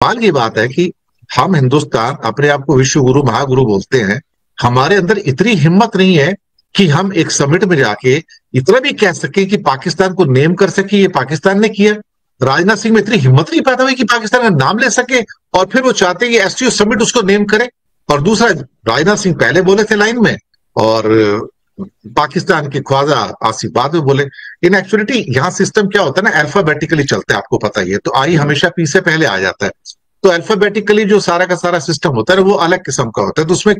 कमाल की बात है कि हम हिंदुस्तान अपने आप को विश्व गुरु महागुरु बोलते हैं, हमारे अंदर इतनी हिम्मत नहीं है कि हम एक समिट में जाके इतना भी कह सके कि पाकिस्तान को नेम कर सके ये पाकिस्तान ने किया। राजनाथ सिंह में इतनी हिम्मत नहीं पैदा हुई कि पाकिस्तान का नाम ले सके, और फिर वो चाहते हैं कि एससीओ समिट उसको नेम करे। और दूसरा, राजनाथ सिंह पहले बोले थे लाइन में, और पाकिस्तान के ख्वाजा आसिफ बाद में बोले। इन एक्चुअलिटी यहाँ सिस्टम क्या होता है ना, अल्फाबेटिकली चलता है, आपको पता ही है। तो आई हमेशा पी से पहले आ जाता है। तो अल्फाबेटिकली जो सारा का सारा सिस्टम होता है वो अलग किस्म का होता है, तो उसमें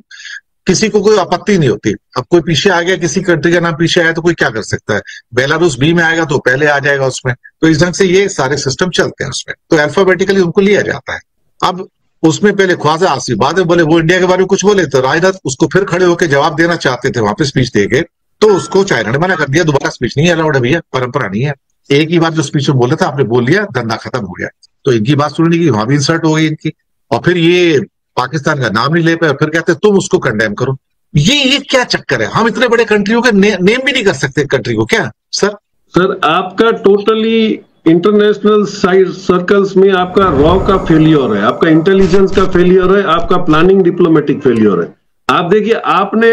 किसी को कोई आपत्ति नहीं होती। अब कोई पीछे आ गया, किसी कंट्री का नाम पीछे आया तो कोई क्या कर सकता है। बेलारूस बी में आएगा तो पहले आ जाएगा उसमें। तो इस ढंग से ये सारे सिस्टम चलते हैं उसमें, तो अल्फाबेटिकली उनको लिया जाता है। अब उसमें पहले ख्वाजा आसिफ बाद में बोले, वो इंडिया के बारे में कुछ बोले तो राजनाथ उसको फिर खड़े होकर जवाब देना चाहते थे, वहां पे स्पीच देके, तो उसको चाइना ने मना कर दिया, दोबारा स्पीच नहीं अलाउड है भैया, परंपरा नहीं है। एक ही बार जो स्पीच में बोला था आपने बोल लिया, धंधा खत्म हो गया। तो इनकी बात सुनने की वहां भी इंसर्ट हो गई इनकी, और फिर ये पाकिस्तान का नाम नहीं ले पाए, फिर कहते तुम उसको कंडेम करो। ये क्या चक्कर है, हम इतने बड़े कंट्रियों के नेम भी नहीं कर सकते कंट्री को क्या सर? सर आपका टोटली इंटरनेशनल सर्कल्स में आपका रॉ का फेलियर है, आपका इंटेलिजेंस का फेलियर है, आपका प्लानिंग डिप्लोमेटिक फेलियर है। आप देखिए, आपने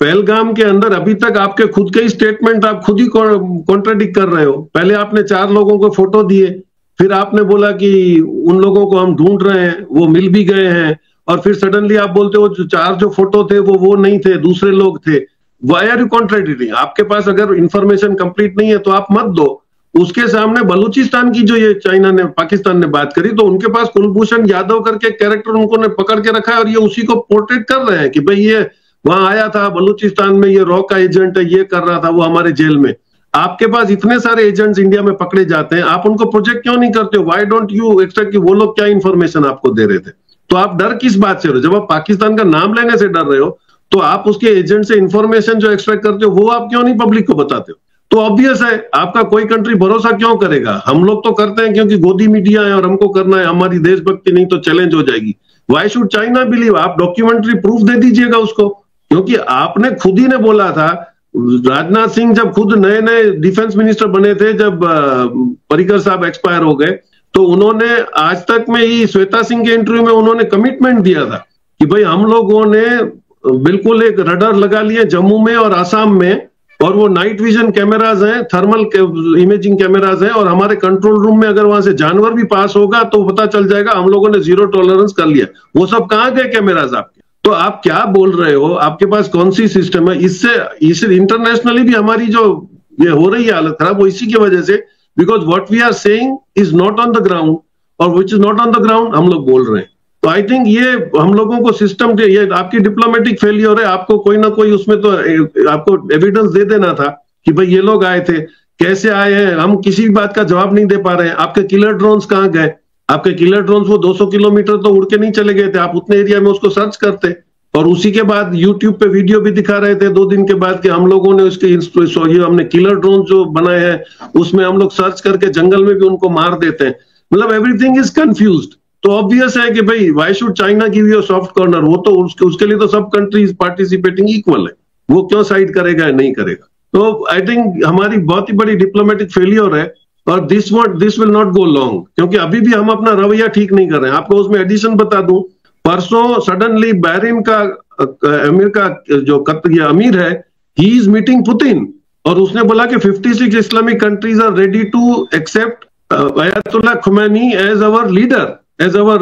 पहलगाम के अंदर अभी तक आपके खुद के ही स्टेटमेंट आप खुद ही कॉन्ट्राडिक्ट कर रहे हो। पहले आपने 4 लोगों को फोटो दिए, फिर आपने बोला कि उन लोगों को हम ढूंढ रहे हैं, वो मिल भी गए हैं, और फिर सडनली आप बोलते हो जो 4 जो फोटो थे वो नहीं थे, दूसरे लोग थे। Why are you contradicting? आपके पास अगर इंफॉर्मेशन कंप्लीट नहीं है तो आप मत दो। उसके सामने बलूचिस्तान की जो ये चाइना ने पाकिस्तान ने बात करी, तो उनके पास कुलभूषण यादव करके कैरेक्टर उनको ने पकड़ के रखा है, और ये उसी को पोर्ट्रेट कर रहे हैं कि भाई ये वहां आया था बलूचिस्तान में, ये रॉ का एजेंट है, ये कर रहा था वो हमारे जेल में। आपके पास इतने सारे एजेंट्स इंडिया में पकड़े जाते हैं, आप उनको प्रोजेक्ट क्यों नहीं करते हो? व्हाई डोंट यू एक्सपेक्ट कि वो लोग क्या इंफॉर्मेशन आपको दे रहे थे? तो आप डर किस बात से हो? जब आप पाकिस्तान का नाम लेने से डर रहे हो, तो आप उसके एजेंट से इंफॉर्मेशन जो एक्सट्रैक्ट करते हो वो आप क्यों नहीं पब्लिक को बताते हो? तो ऑब्वियस है, आपका कोई कंट्री भरोसा क्यों करेगा? हम लोग तो करते हैं क्योंकि गोदी मीडिया है और हमको करना है, हमारी देशभक्ति नहीं तो चैलेंज हो जाएगी। Why should China believe? आप डॉक्यूमेंट्री प्रूफ दे दीजिएगा उसको, क्योंकि आपने खुद ही ने बोला था, राजनाथ सिंह जब खुद नए नए डिफेंस मिनिस्टर बने थे, जब पर्रिकर साहब एक्सपायर हो गए, तो उन्होंने आज तक में ही श्वेता सिंह के इंटरव्यू में उन्होंने कमिटमेंट दिया था कि भाई हम लोगों ने बिल्कुल एक रडार लगा लिए जम्मू में और आसाम में, और वो नाइट विजन कैमराज हैं, थर्मल इमेजिंग कैमराज हैं, और हमारे कंट्रोल रूम में अगर वहां से जानवर भी पास होगा तो पता चल जाएगा, हम लोगों ने 0 टॉलरेंस कर लिया। वो सब कहां गए कैमराज आपके? तो आप क्या बोल रहे हो? आपके पास कौन सी सिस्टम है? इससे इंटरनेशनली भी हमारी जो ये हो रही है हालत खराब, वो इसी की वजह से, because what we are saying is not on the ground, और which is not on the ground हम लोग बोल रहे हैं। तो आई थिंक ये हम लोगों को सिस्टम, ये आपकी डिप्लोमेटिक फेलियर है। आपको कोई ना कोई उसमें तो आपको एविडेंस दे देना था कि भाई ये लोग आए थे, कैसे आए हैं, हम किसी बात का जवाब नहीं दे पा रहे हैं। आपके किलर ड्रोन्स कहाँ गए? आपके किलर ड्रोन्स वो 200 किलोमीटर तो उड़ के नहीं चले गए थे, आप उतने एरिया में उसको सर्च करते। और उसी के बाद यूट्यूब पे वीडियो भी दिखा रहे थे 2 दिन के बाद कि हम लोगों ने उसके हमने किलर ड्रोन जो बनाए हैं उसमें हम लोग सर्च करके जंगल में भी उनको मार देते हैं। मतलब एवरीथिंग इज कंफ्यूज्ड। तो ऑब्वियस है कि भाई why should China give you soft corner? वो तो उसके लिए तो सब कंट्रीज पार्टिसिपेटिंग इक्वल है, वो क्यों साइड करेगा या नहीं करेगा? तो आई थिंक हमारी बहुत ही बड़ी डिप्लोमेटिक फेलियर है, और this will not go long, क्योंकि अभी भी हम अपना रवैया ठीक नहीं कर रहे हैं। आपको उसमें एडिशन बता दूं, परसों सडनली बहरीन का अमीर का जो अमीर है, ही इज मीटिंग पुतिन, और उसने बोला कि 56 Islamic countries are ready to accept Ayatollah Khomeini as our leader, as our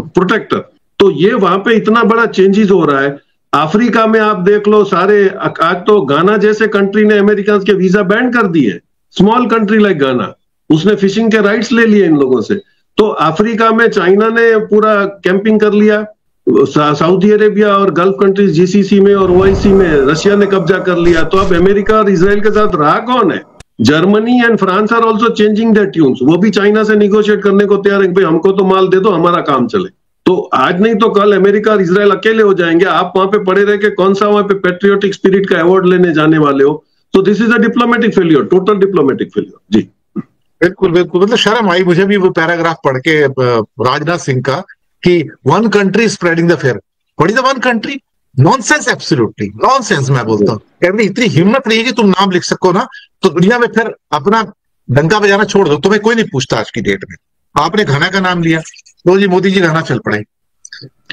protector. तो ये वहां पे इतना बड़ा चेंजेस हो रहा है। अफ्रीका में आप देख लो, सारे आज तो गाना जैसे कंट्री ने अमेरिका के वीजा बैन कर दिए, स्मॉल कंट्री लाइक गाना, उसने फिशिंग के राइट्स ले लिए इन लोगों से। तो अफ्रीका में चाइना ने पूरा कैंपिंग कर लिया, सऊदी अरेबिया और गल्फ कंट्रीज जीसीसी में और ओआईसी में रशिया ने कब्जा कर लिया। तो अब अमेरिका और इजराइल के साथ रहा कौन है? Germany and France are also changing their tunes, वो भी चाइना से निगोशिएट करने को तैयार है कि भाई हमको तो माल दे दो, हमारा काम चले। तो आज नहीं तो कल अमेरिका और इजराइल अकेले हो जाएंगे। आप वहां पे पड़े रह के कौन सा वहां पे पेट्रियोटिक स्पिरिट का अवार्ड लेने जाने वाले हो? तो this is a diplomatic failure, total diplomatic failure. जी बिल्कुल बिल्कुल, मतलब शर्म आई मुझे भी वो पैराग्राफ पढ़ के राजनाथ सिंह का कि one country spreading the fair. What is the one country? Nonsense, absolutely nonsense. मैं बोलता हूँ इतनी हिम्मत नहीं है कि तुम नाम लिख सको ना, तो दुनिया में फिर अपना डंका बजाना छोड़ दो, तुम्हें कोई नहीं पूछता। आज की डेट में आपने घना का नाम लिया, तो जी मोदी जी रहना चल पड़े।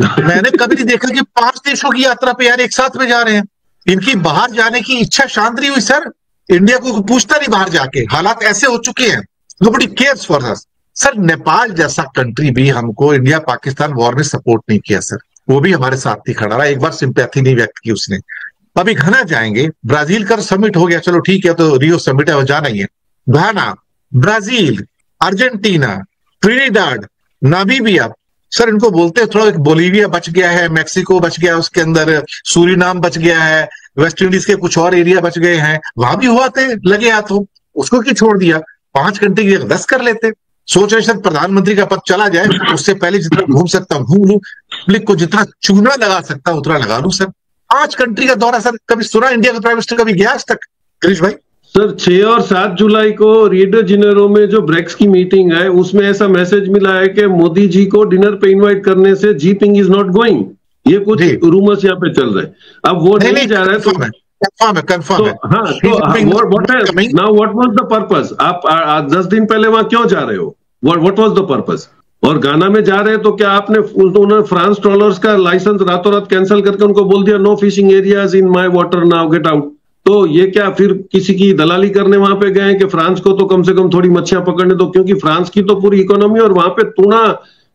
मैंने कभी नहीं देखा कि 5 देशों की यात्रा पे यार एक साथ में जा रहे हैं। इनकी बाहर जाने की इच्छा शांत नहीं हुई सर। इंडिया को पूछता नहीं बाहर जाके, हालात ऐसे हो चुके हैं। Nobody cares for us sir. Nepal जैसा कंट्री भी हमको इंडिया पाकिस्तान वॉर में सपोर्ट नहीं किया सर, वो भी हमारे साथ नहीं खड़ा रहा, एक बार सिंपैथी नहीं व्यक्त की उसने। अभी घना जाएंगे, ब्राजील का समिट हो गया, चलो ठीक है, तो रियो समिट है, वो जाना ही है। Ghana, Brazil, Argentina, Trinidad, Namibia, sir इनको बोलते हैं थोड़ा, बोलीविया बच गया है, मैक्सिको बच गया है, उसके अंदर सूरीनाम बच गया है, वेस्ट इंडीज के कुछ और एरिया बच गए हैं, वहां भी हुआ थे लगे हाथों, उसको क्यों छोड़ दिया? 5 घंटे की 10 कर लेते। सोच रहे सर प्रधानमंत्री का पद चला जाए, उससे पहले जितना घूम सकता हूं घूम लूं, पब्लिक को जितना चूना लगा सकता उतना लगा लूं सर। 5 कंट्री का दौरा सर, कभी सुना इंडिया का प्राइम मिनिस्टर कभी गया आज तक गिरीश भाई? सर 6 और 7 जुलाई को रियो डी जेनेरो में जो ब्रिक्स की मीटिंग है, उसमें ऐसा मैसेज मिला है कि मोदी जी को डिनर पे इनवाइट करने से जीपिंग इज नॉट गोइंग। ये कुछ रूमर्स यहाँ पे चल रहे हैं। अब वो नहीं जा रहा है तो कंफर्म है। हाँ, तो now what was the purpose? आप 10 दिन पहले वहां क्यों जा रहे हो? What was the purpose? और गाना में जा रहे हैं तो क्या आपने उन्होंने फ्रांस ट्रॉलर्स का लाइसेंस रातों रात कैंसिल करके उनको बोल दिया no fishing areas in my water, now get out? तो ये क्या फिर किसी की दलाली करने वहां पे गए कि फ्रांस को तो कम से कम थोड़ी मच्छियां पकड़ने दो? क्योंकि फ्रांस की तो पूरी इकोनॉमी, और वहां पे टूना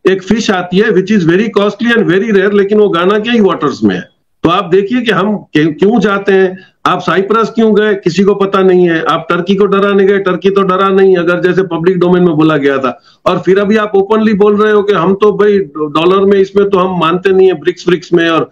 एक फिश आती है which is very costly and very rare, लेकिन वो गाना के ही वाटर्स में है। तो आप देखिए कि हम क्यों जाते हैं। आप साइप्रस क्यों गए, किसी को पता नहीं है। आप टर्की को डराने गए, टर्की तो डरा नहीं, अगर जैसे पब्लिक डोमेन में बोला गया था। और फिर अभी आप ओपनली बोल रहे हो कि हम तो भाई डॉलर में इसमें तो हम मानते नहीं है, ब्रिक्स में और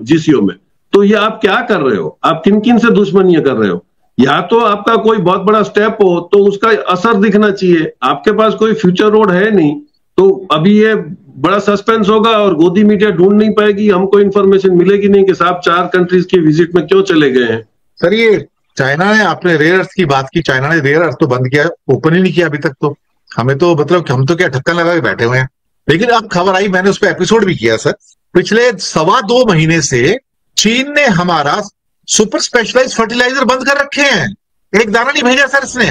जीसीओ में। तो ये आप क्या कर रहे हो? आप किन किन से दुश्मनियां कर रहे हो? या तो आपका कोई बहुत बड़ा स्टेप हो तो उसका असर दिखना चाहिए। आपके पास कोई फ्यूचर रोड है नहीं, तो अभी ये बड़ा सस्पेंस होगा और गोदी मीडिया ढूंढ नहीं पाएगी, हमको इन्फॉर्मेशन मिलेगी नहीं कि साहब 4 कंट्रीज की विजिट में क्यों चले गए हैं। सर ये चाइना ने, आपने रेयर अर्थ की बात की, चाइना ने रेयर अर्थ तो बंद किया, ओपन ही नहीं किया अभी तक। तो हमें तो मतलब हम तो क्या ढक्कन लगा के बैठे हुए हैं। लेकिन अब खबर आई, मैंने उस पर एपिसोड भी किया सर, पिछले 2.25 महीने से चीन ने हमारा सुपर स्पेशलाइज्ड फर्टिलाइजर बंद कर रखे हैं, एक दाना नहीं भेजा सर इसने।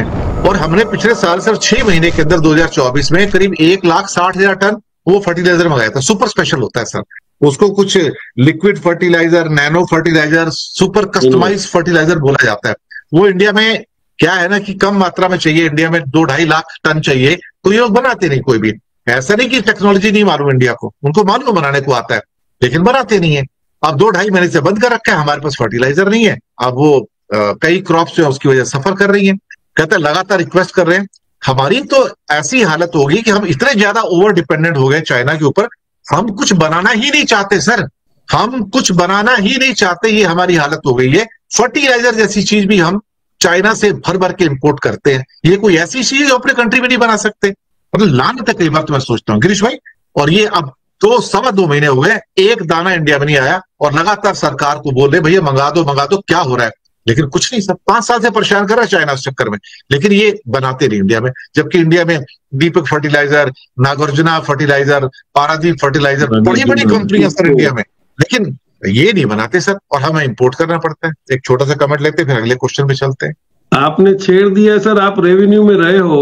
और हमने पिछले साल सर 6 महीने के अंदर 2024 में करीब 1,60,000 टन वो फर्टिलाइजर मंगाया था। सुपर स्पेशल होता है सर, उसको कुछ liquid fertiliser, nano fertiliser, super customise fertiliser बोला जाता है। वो इंडिया में क्या है ना कि कम मात्रा में चाहिए, इंडिया में 2-2.5 लाख टन चाहिए, तो ये लोग बनाते नहीं कोई भी। ऐसा नहीं कि टेक्नोलॉजी नहीं मालूम इंडिया को, उनको मालूम बनाने को आता है, लेकिन बनाते नहीं है। अब 2-2.5 महीने से बंद कर रखा है, हमारे पास फर्टिलाइजर नहीं है। अब वो कई क्रॉप्स जो है उसकी वजह से सफर कर रही है। कहते हैं लगातार रिक्वेस्ट कर रहे हैं। हमारी तो ऐसी हालत होगी कि हम इतने ज्यादा ओवर डिपेंडेंट हो गए चाइना के ऊपर, हम कुछ बनाना ही नहीं चाहते सर, हम कुछ बनाना ही नहीं चाहते, ये हमारी हालत हो गई है। फर्टिलाइजर जैसी चीज भी हम चाइना से भर भर के इंपोर्ट करते हैं। ये कोई ऐसी चीज अपने कंट्री में नहीं बना सकते, मतलब लाने तक कई बार तो मैं सोचता हूँ गिरीश भाई। और ये अब तो 2.25 महीने हो गए, एक दाना इंडिया में नहीं आया, और लगातार सरकार को बोल रहे भैया मंगा दो, क्या हो रहा है? लेकिन कुछ नहीं, सब 5 साल से परेशान कर रहा है चाइना उस चक्कर में, लेकिन ये बनाते नहीं इंडिया में। जबकि इंडिया में Deepak fertiliser, Nagarjuna fertiliser, Paradip fertiliser, बड़ी बड़ी कंपनियां सर इंडिया में, लेकिन ये नहीं बनाते सर, और हमें इंपोर्ट करना पड़ता है। एक छोटा सा कमेंट लेते फिर अगले क्वेश्चन पे चलते हैं। आपने छेड़ दिया सर, आप रेवेन्यू में रहे हो।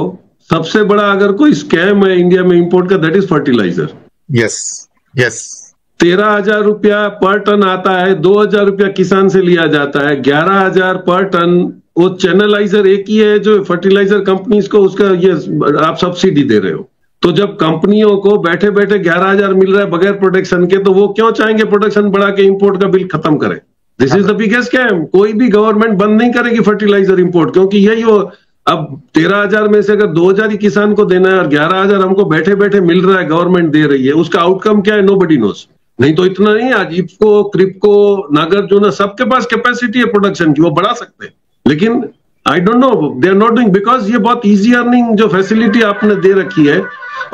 सबसे बड़ा अगर कोई स्कैम है इंडिया में इंपोर्ट का, दैट इज फर्टिलाइजर। यस 13,000 रुपया पर टन आता है, 2,000 रुपया किसान से लिया जाता है, 11,000 पर टन वो चैनलाइजर एक ही है जो फर्टिलाइजर कंपनीज को उसका ये आप सब्सिडी दे रहे हो। तो जब कंपनियों को बैठे बैठे 11,000 मिल रहा है बगैर प्रोडक्शन के, तो वो क्यों चाहेंगे प्रोडक्शन बढ़ा के इंपोर्ट का बिल खत्म करें? This is the biggest scam. कोई भी गवर्नमेंट बंद नहीं करेगी फर्टिलाइजर इंपोर्ट, क्योंकि यही हो। अब 13,000 में से अगर 2,000 ही किसान को देना है और 11,000 हमको बैठे बैठे मिल रहा है, गवर्नमेंट दे रही है, उसका आउटकम क्या है नोबडी नोस। नहीं तो इतना नहीं, आज इफ्को, क्रिप्को, नागार्जुना सबके पास कैपेसिटी है प्रोडक्शन की, वो बढ़ा सकते हैं। लेकिन I don't know, they are not doing, because ये बहुत इजी अर्निंग जो फैसिलिटी आपने दे रखी है,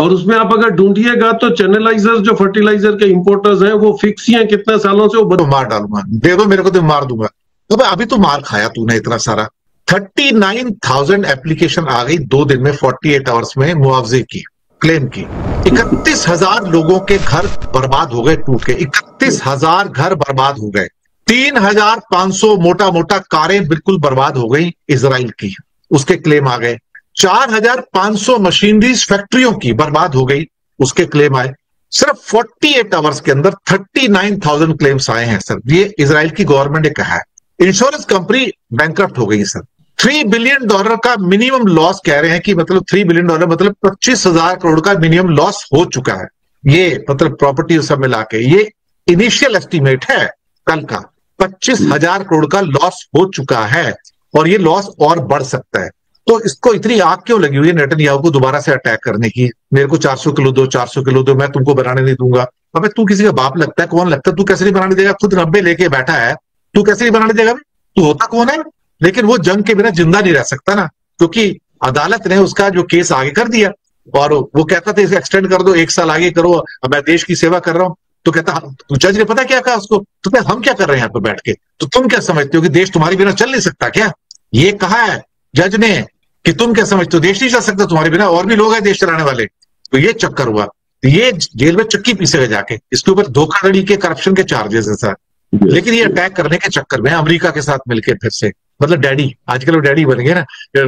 और उसमें आप अगर ढूंढिएगा तो चैनलाइजर्स जो फर्टिलाइजर के इंपोर्टर्स हैं वो फिक्स ही हैं कितने सालों से। वो मार डालूंगा, दे दो मेरे को तो मार दूंगा। तो अभी तो मार खाया तूने इतना सारा। 39,000 एप्लीकेशन आ गई 2 दिन में, 48 आवर्स में, मुआवजे की, क्लेम की। 31,000 लोगों के घर बर्बाद हो गए, टूट के 31,000 घर बर्बाद हो गए। 3,500 मोटा मोटा कारें बिल्कुल बर्बाद हो गई इजराइल की, उसके क्लेम आ गए। 4,500 मशीनरीज फैक्ट्रियों की बर्बाद हो गई, उसके क्लेम आए। सिर्फ 48 आवर्स के अंदर 39,000 क्लेम्स आए हैं सर, ये इजराइल की गवर्नमेंट ने कहा है। इंश्योरेंस कंपनी बैंकरप्ट हो गई सर। $3 बिलियन का मिनिमम लॉस कह रहे हैं कि मतलब $3 बिलियन मतलब 25,000 करोड़ का मिनिमम लॉस हो चुका है। ये मतलब प्रॉपर्टी सब मिला के ये इनिशियल एस्टिमेट है कल का, 25,000 करोड़ का लॉस हो चुका है और ये लॉस और बढ़ सकता है। तो इसको इतनी आग क्यों लगी हुई है नेतन्याहू को दोबारा से अटैक करने की? मेरे को 400 किलो दो, 400 किलो दो, मैं तुमको बनाने नहीं दूंगा। अबे तू किसी का बाप लगता है? कौन लगता है? तू कैसे नहीं बनाने देगा? खुद 90 लेके बैठा है, तू कैसे नहीं बनाने देगा? तू होता कौन है? लेकिन वो जंग के बिना जिंदा नहीं रह सकता ना, क्योंकि अदालत ने उसका जो केस आगे कर दिया और वो कहता था इसे एक्सटेंड कर दो, 1 साल आगे करो, अब मैं देश की सेवा कर रहा हूं। तो कहता, जज ने पता क्या कहा उसको? तो क्या हम क्या कर रहे हैं यहाँ पे बैठ के? तो तुम क्या समझते हो कि देश तुम्हारे बिना चल नहीं सकता क्या? ये कहा है जज ने कि तुम क्या समझते हो देश नहीं चल सकता तुम्हारे बिना, और भी लोग हैं देश चलाने वाले। तो ये चक्कर हुआ, तो ये जेल में चक्की पीसेगा जाके। इसके ऊपर धोखाधड़ी के, करप्शन के चार्जेस है सर। लेकिन ये अटैक करने के चक्कर में अमेरिका के साथ मिलकर फिर से, मतलब डैडी, आजकल वो डैडी बन गए ना,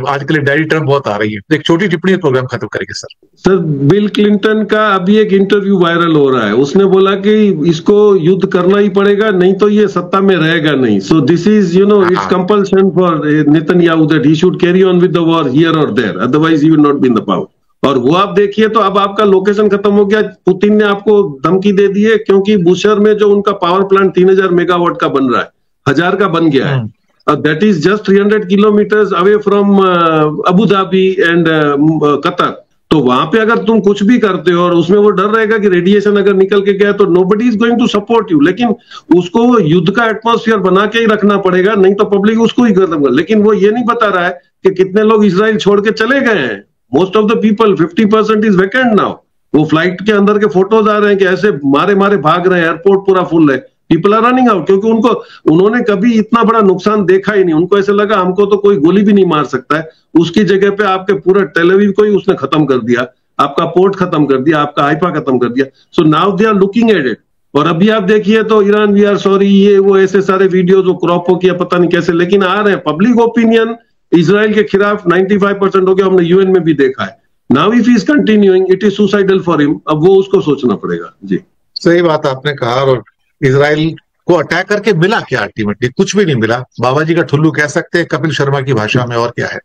आजकल डैडी टर्म बहुत आ रही है। तो एक छोटी टिप्पणी प्रोग्राम खत्म करेंगे सर। सर, बिल क्लिंटन का अभी एक इंटरव्यू वायरल हो रहा है, उसने बोला कि इसको युद्ध करना ही पड़ेगा, नहीं तो ये सत्ता में रहेगा नहीं। So this is it's compulsion for Netanyahu that he should carry on with the war here और there, otherwise he will not be in the power. और वो आप देखिए तो अब आपका लोकेशन खत्म हो गया। पुतिन ने आपको धमकी दे दी है, क्योंकि बुशर में जो उनका पावर प्लांट 3,000 मेगावाट का बन रहा है, 1,000 का बन गया है। That is just 300 kilometres away from Abu Dhabi and Qatar. तो वहां पे अगर तुम कुछ भी करते हो और उसमें वो डर रहेगा कि रेडिएशन अगर निकल के गया तो nobody is going to support you. लेकिन उसको वो युद्ध का एटमॉस्फेयर बना के ही रखना पड़ेगा, नहीं तो पब्लिक उसको ही खत्म कर। लेकिन वो ये नहीं बता रहा है कि कितने लोग इजराइल छोड़ के चले गए हैं। Most of the people, 50% is vacant now. वो फ्लाइट के अंदर के फोटोज आ रहे हैं कि ऐसे मारे मारे भाग रहे हैं, एयरपोर्ट पूरा फुल है, पीपल आर रनिंग आउट। क्योंकि उन्होंने कभी इतना बड़ा नुकसान देखा ही नहीं। उनको ऐसे लगा हमको तो कोई गोली भी नहीं मार सकता है। उसकी जगह पे आपके पूरा टेल अवीव को ही उसने खत्म कर दिया, आपका पोर्ट खत्म कर दिया, आपका हाइफा खत्म कर दिया। So now they are looking at it. और अभी आप देखिए तो ईरान वी आर सॉरी, ये वो ऐसे सारे वीडियो जो क्रॉप हो किया पता नहीं कैसे, लेकिन आ रहे हैं। पब्लिक ओपिनियन इजराइल के खिलाफ 95% हो गया, हमने यूएन में भी देखा है। Now if he is continuing it is suicidal for him. अब वो उसको सोचना पड़ेगा। जी सही बात आपने कहा। और इजराइल को अटैक करके मिला क्या? अल्टीमेटली कुछ भी नहीं मिला। बाबा जी का ठुल्लू कह सकते हैं कपिल शर्मा की भाषा में, और क्या है।